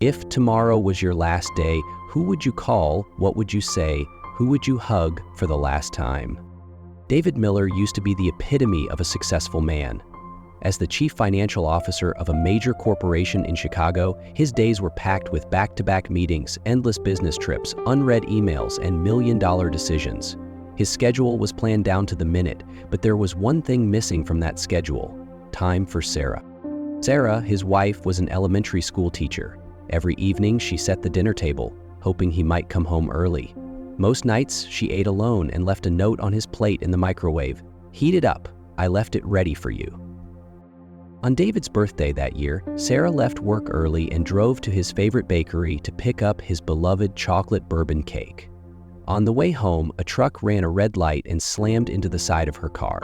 If tomorrow was your last day, who would you call? What would you say? Who would you hug for the last time? David Miller used to be the epitome of a successful man. As the chief financial officer of a major corporation in Chicago, his days were packed with back-to-back meetings, endless business trips, unread emails, and million-dollar decisions. His schedule was planned down to the minute, but there was one thing missing from that schedule: time for Sarah. Sarah, his wife, was an elementary school teacher. Every evening, she set the dinner table, hoping he might come home early. Most nights, she ate alone and left a note on his plate in the microwave. "Heat it up. I left it ready for you." On David's birthday that year, Sarah left work early and drove to his favorite bakery to pick up his beloved chocolate bourbon cake. On the way home, a truck ran a red light and slammed into the side of her car.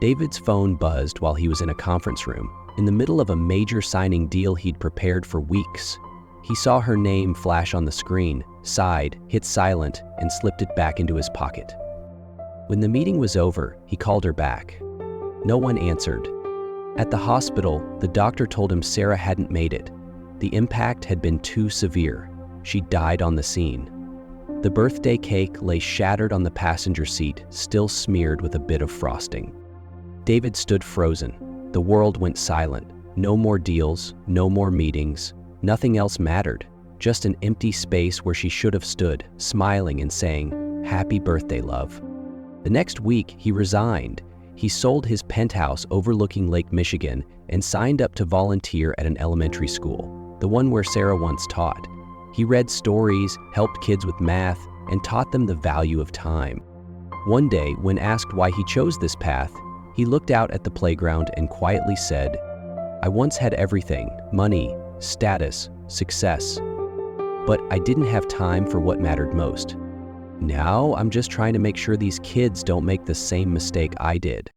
David's phone buzzed while he was in a conference room, in the middle of a major signing deal he'd prepared for weeks. He saw her name flash on the screen, sighed, hit silent, and slipped it back into his pocket. When the meeting was over, he called her back. No one answered. At the hospital, the doctor told him Sarah hadn't made it. The impact had been too severe. She died on the scene. The birthday cake lay shattered on the passenger seat, still smeared with a bit of frosting. David stood frozen. The world went silent. No more deals, no more meetings. Nothing else mattered. Just an empty space where she should have stood, smiling and saying, "Happy birthday, love." The next week, he resigned. He sold his penthouse overlooking Lake Michigan and signed up to volunteer at an elementary school, the one where Sarah once taught. He read stories, helped kids with math, and taught them the value of time. One day, when asked why he chose this path, he looked out at the playground and quietly said, "I once had everything: money, status, success. But I didn't have time for what mattered most. Now I'm just trying to make sure these kids don't make the same mistake I did."